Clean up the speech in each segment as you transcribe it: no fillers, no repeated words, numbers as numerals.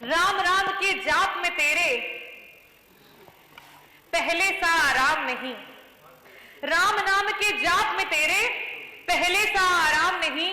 राम राम के जाप में तेरे पहले सा आराम नहीं। राम नाम के जाप में तेरे पहले सा आराम नहीं।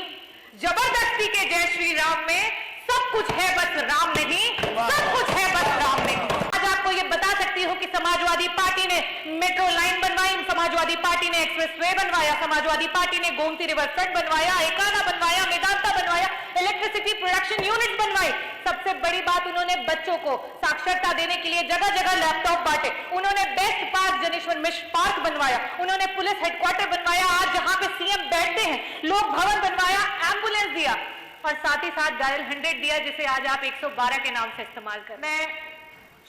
जबरदस्ती के जय श्री राम में सब कुछ है बस राम नहीं, सब कुछ है बस राम नहीं। आज आपको ये बता सकती हूँ कि समाजवादी पार्टी ने मेट्रो लाइन बनवाई, समाजवादी पार्टी ने एक्सप्रेस वे बनवाया, समाजवादी पार्टी ने गोमती रिवर फ्रंट बनवाया, एकाना बनवाया, मेदांता बनवाया, इलेक्ट्रिसिटी प्रोडक्शन यूनिट बनवाई। सबसे बड़ी बात, उन्होंने बच्चों को साक्षरता देने के लिए जगह जगह लैपटॉप बांटे। उन्होंने best park Janeshwar Mishra park बनवाया, उन्होंने पुलिस हेडक्वार्टर बनवाया, आज जहां पे सीएम बैठते हैं, लोक भवन बनवाया, एम्बुलेंस दिया और साथ ही साथ डायल 100 दिया, जिसे आज आप 112 के नाम से इस्तेमाल कर। मैं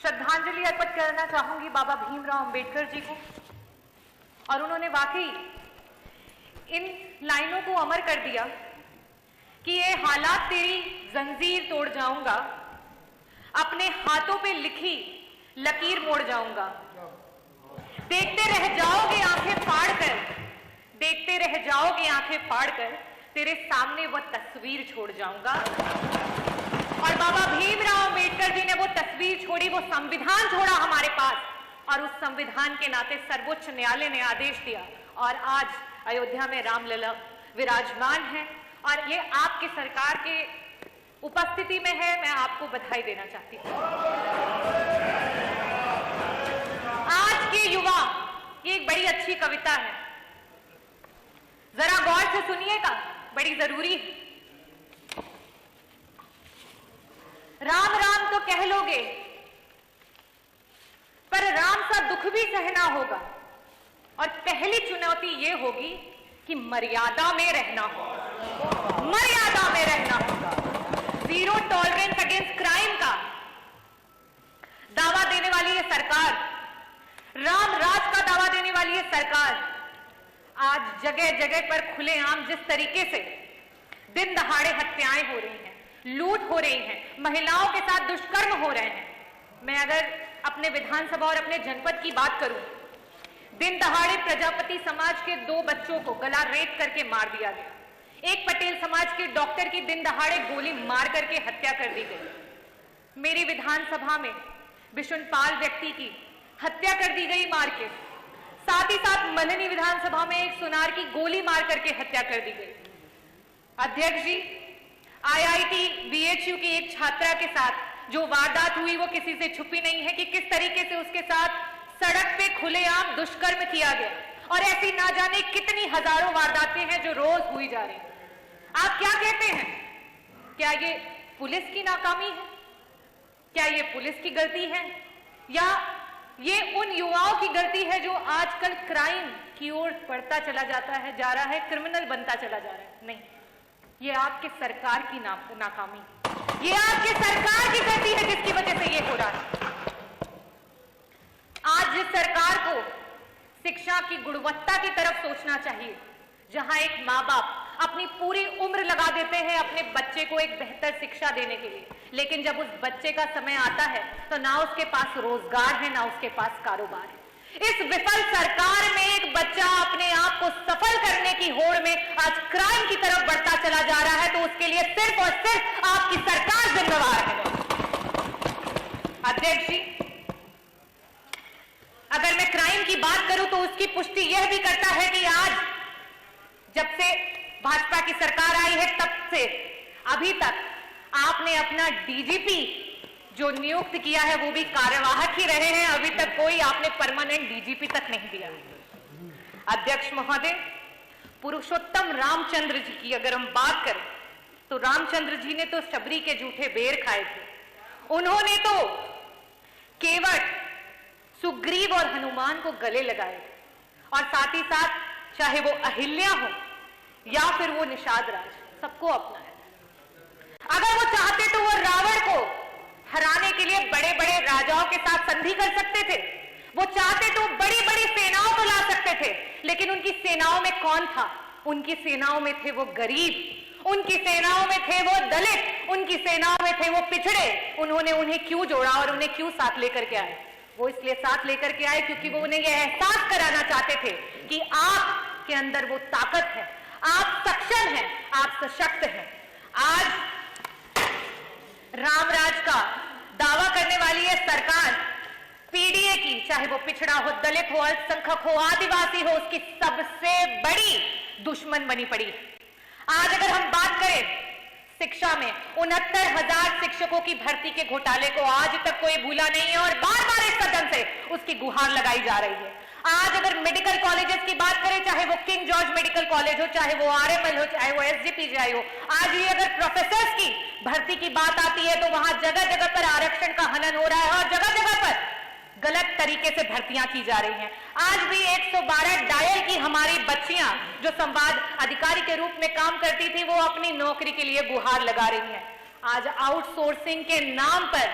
श्रद्धांजलि अर्पित करना चाहूंगी बाबा भीमराव अंबेडकर जी को, और उन्होंने वाकई इन लाइनों को अमर कर दिया कि ये हालात तेरी जंजीर तोड़ जाऊंगा, अपने हाथों पे लिखी लकीर मोड़ जाऊंगा। देखते रह जाओगे आंखें फाड़ कर, देखते रह जाओगे आंखें फाड़ कर, तेरे सामने वो तस्वीर छोड़ जाऊंगा। और बाबा भीमराव अंबेडकर जी ने वो तस्वीर छोड़ी, वो संविधान छोड़ा हमारे पास, और उस संविधान के नाते सर्वोच्च न्यायालय ने आदेश दिया और आज अयोध्या में रामलला विराजमान है और ये आपकी सरकार के उपस्थिति में है। मैं आपको बधाई देना चाहती हूँ। आज के युवा, ये एक बड़ी अच्छी कविता है, जरा गौर से सुनिएगा, बड़ी जरूरी है। राम राम तो कह लोगे पर राम सा दुख भी सहना होगा, और पहली चुनौती ये होगी कि मर्यादा में रहना होगा, मर्यादा में रहना होगा। जीरो टॉलरेंस अगेंस्ट क्राइम का दावा देने वाली ये सरकार, राम राज का दावा देने वाली ये सरकार, आज जगह जगह पर खुलेआम जिस तरीके से दिन दहाड़े हत्याएं हो रही हैं, लूट हो रही हैं, महिलाओं के साथ दुष्कर्म हो रहे हैं। मैं अगर अपने विधानसभा और अपने जनपद की बात करूं, दिन दहाड़े प्रजापति समाज के 2 बच्चों को गला रेत करके मार दिया गया। एक पटेल समाज के डॉक्टर की दिन दहाड़े गोली मार करके हत्या कर दी गई। मेरी विधानसभा में बिशुनपाल व्यक्ति की हत्या कर दी गई मार के, साथ ही साथ मननी विधानसभा में एक सुनार की गोली मार करके हत्या कर दी गई। अध्यक्ष जी, आईआईटी बीएचयू की एक छात्रा के साथ जो वारदात हुई वो किसी से छुपी नहीं है कि किस तरीके से उसके साथ सड़क पे खुलेआम दुष्कर्म किया गया, और ऐसी ना जाने कितनी हजारों वारदातें हैं जो रोज हुई जा रही हैं। आप क्या कहते हैं, क्या ये पुलिस की नाकामी है? क्या ये पुलिस की गलती है, या ये उन युवाओं की गलती है जो आजकल क्राइम की ओर बढ़ता चला जाता है, जा रहा है, क्रिमिनल बनता चला जा रहा है? नहीं, ये आपके सरकार की नाकामी, ये आपकी सरकार की गलती है जिसकी वजह से ये हो रहा है। आज जिस सरकार को शिक्षा की गुणवत्ता की तरफ सोचना चाहिए, जहां एक माँ बाप अपनी पूरी उम्र लगा देते हैं अपने बच्चे को एक बेहतर शिक्षा देने के लिए, लेकिन जब उस बच्चे का समय आता है तो ना उसके पास रोजगार है, ना उसके पास कारोबार है। इस विफल सरकार में एक बच्चा अपने आप को सफल करने की होड़ में आज क्राइम की तरफ बढ़ता चला जा रहा है, तो उसके लिए सिर्फ और सिर्फ आपकी सरकार जिम्मेवार है। अध्यक्ष जी, अगर मैं क्राइम की बात करूं तो उसकी पुष्टि यह भी करता है कि आज जब से भाजपा की सरकार आई है तब से अभी तक आपने अपना डीजीपी जो नियुक्त किया है वो भी कार्यवाहक ही रहे हैं, अभी तक कोई आपने परमानेंट डीजीपी तक नहीं दिया। अध्यक्ष महोदय, पुरुषोत्तम रामचंद्र जी की अगर हम बात करें तो रामचंद्र जी ने तो शबरी के जूठे बेर खाए थे। उन्होंने तो केवट, सुग्रीव और हनुमान को गले लगाए थे, और साथ ही साथ चाहे वो अहिल्या हो या फिर वो निषाद राज, सबको अपनाया। अगर वो चाहते तो वो रावण को हराने के लिए बड़े बड़े राजाओं के साथ संधि कर सकते थे, वो चाहते तो बड़ी बड़ी सेनाओं को ला सकते थे, लेकिन उनकी सेनाओं में कौन था? उनकी सेनाओं में थे वो गरीब, उनकी सेनाओं में थे वो दलित, उनकी सेनाओं में थे वो पिछड़े। उन्होंने उन्हें क्यों जोड़ा और उन्हें क्यों साथ लेकर के आए? वो इसलिए साथ लेकर के आए क्योंकि वो उन्हें यह एहसास कराना चाहते थे कि आपके अंदर वो ताकत है, आप सक्षम हैं, आप सशक्त हैं। आज रामराज का चाहे वो पिछड़ा हो, दलित हो, अल्पसंख्यक हो, आदिवासी हो, उसकी सबसे बड़ी दुश्मन बनी पड़ी है। आज अगर हम बात करें शिक्षा में, 69,000 शिक्षकों की भर्ती के घोटाले को आज तक कोई भूला नहीं है और बार बार इस सदन से उसकी गुहार लगाई जा रही है। आज अगर मेडिकल कॉलेजेस की बात करें, चाहे वो किंग जॉर्ज मेडिकल कॉलेज हो, चाहे वो आरएमएल हो, चाहे वो एसजीपीजीआई हो, आज ये अगर प्रोफेसर्स की भर्ती की बात आती है तो वहां जगह जगह पर आरक्षण का हनन हो रहा है और जगह जगह पर गलत तरीके से भर्तियां की जा रही हैं। आज भी 112 डायल की हमारी बच्चियां जो संवाद अधिकारी के रूप में काम करती थी, वो अपनी नौकरी के लिए गुहार लगा रही हैं। आज आउटसोर्सिंग के नाम पर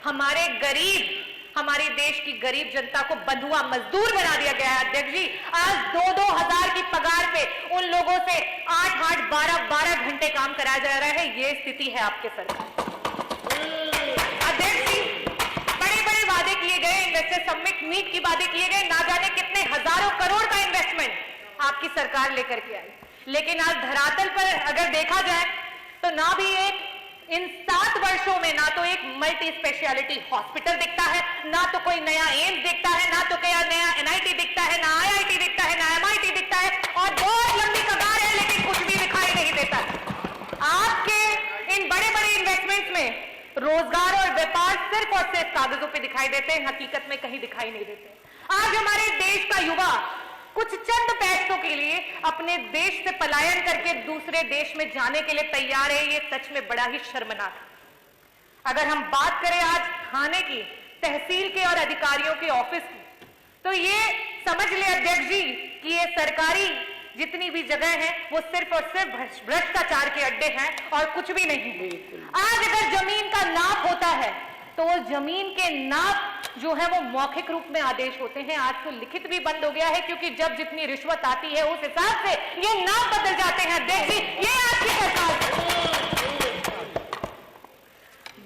हमारे देश की गरीब जनता को बंधुआ मजदूर बना दिया गया है। अध्यक्ष जी, आज 2-2 हजार की पगार पे उन लोगों से 8-8, 12-12 घंटे काम कराया जा रहा है। ये स्थिति है आपके सरकार। अध्यक्ष जी, बड़े वादे किए गए, इन्वेस्टर समिट मीट की वादे किए गए, ना जाने कितने हजारों करोड़ का इन्वेस्टमेंट आपकी सरकार लेकर के आई, लेकिन आज धरातल पर अगर देखा जाए तो ना भी इन 7 वर्षों में ना तो एक मल्टी स्पेशलिटी हॉस्पिटल दिखता है, ना तो कोई नया एम्स दिखता है, ना तो कोई नया एनआईटी दिखता है, ना आईआईटी दिखता है, ना एमआईटी दिखता है, और बहुत लंबी कगार है लेकिन कुछ भी दिखाई नहीं देता। आपके इन बड़े बड़े इन्वेस्टमेंट्स में रोजगार और व्यापार सिर्फ और सिर्फ कागजों पे दिखाई देते हैं, हकीकत में कहीं दिखाई नहीं देते। आज हमारे देश का युवा कुछ चंद पैसों के लिए अपने देश से पलायन करके दूसरे देश में जाने के लिए तैयार है। ये सच में बड़ा ही शर्मनाक है। अगर हम बात करें आज थाने की, तहसील के और अधिकारियों के ऑफिस की, तो ये समझ ले अध्यक्ष जी कि ये सरकारी जितनी भी जगह है वो सिर्फ और सिर्फ भ्रष्टाचार के अड्डे हैं और कुछ भी नहीं। आज अगर जमीन का नाप होता है तो वो जमीन के नाप जो है वो मौखिक रूप में आदेश होते हैं। आज तो लिखित भी बंद हो गया है, क्योंकि जब जितनी रिश्वत आती है उस हिसाब से ये नाप बदल जाते हैं। अध्यक्ष जी, ये आपकी सरकार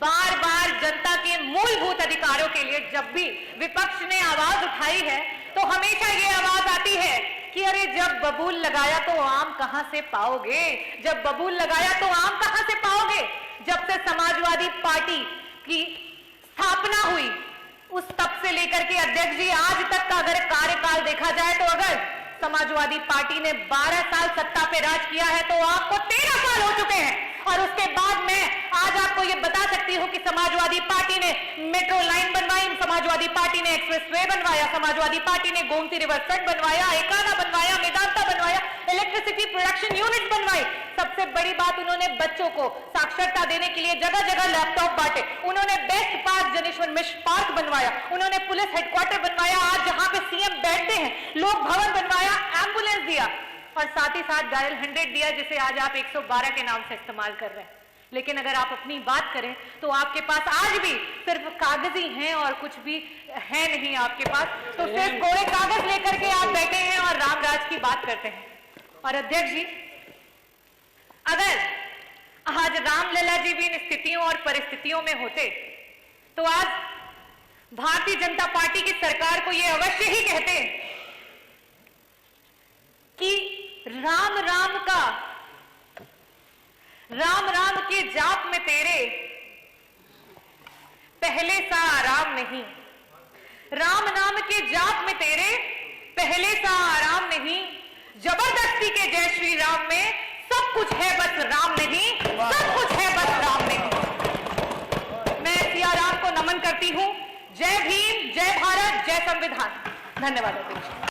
बार बार जनता के मूलभूत अधिकारों के लिए जब भी विपक्ष ने आवाज उठाई है तो हमेशा ये आवाज आती है कि अरे जब बबूल लगाया तो आम कहां से पाओगे, जब बबूल लगाया तो आम कहां से पाओगे। जब से समाजवादी पार्टी की स्थापना हुई उस तब से लेकर के अध्यक्ष जी आज तक का अगर कार्यकाल देखा जाए तो अगर समाजवादी पार्टी ने 12 साल सत्ता पे राज किया है तो आपको 13 साल हो चुके हैं। और उसके बाद मैं आज आपको ये बता सकती हूं कि समाजवादी पार्टी ने मेट्रो लाइन बनवाई, समाजवादी पार्टी ने एक्सप्रेसवे बनवाया, समाजवादी पार्टी ने गोमती रिवर फ्रंट बनवाया, एकाना बनवाया, मेदांता बनवाया, इलेक्ट्रिसिटी प्रोडक्शन यूनिट बनवाई। सबसे बड़ी बात, उन्होंने बच्चों को साक्षरता देने के लिए जगह जगह लैपटॉप बांटे, उन्होंने best park Janeshwar Mishra park बनवाया, उन्होंने पुलिस हेडक्वार्टर बनवाया, आज जहां पे सीएम बैठते हैं, लोक भवन बनवाया, एम्बुलेंस दिया और साथ ही साथ डायल 100 दिया, जिसे आज आप 112 के नाम से इस्तेमाल कर रहे हैं। लेकिन अगर आप अपनी बात करें तो आपके पास आज भी सिर्फ कागजी हैं और कुछ भी है नहीं आपके पास, तो सिर्फ कोरे कागज लेकर के आप बैठे हैं और राम राज की बात करते हैं। और अध्यक्ष जी, अगर आज रामलला जी भी इन स्थितियों और परिस्थितियों में होते तो आज भारतीय जनता पार्टी की सरकार को यह अवश्य ही कहते कि राम राम के जाप में तेरे पहले सा आराम नहीं, राम नाम के जाप में तेरे पहले सा आराम नहीं, जबरदस्ती के जय श्री राम में सब कुछ है बस राम नहीं, सब कुछ है बस राम नहीं। मैं सिया राम को नमन करती हूं। जय भीम, जय भारत, जय संविधान। धन्यवाद अध्यक्ष।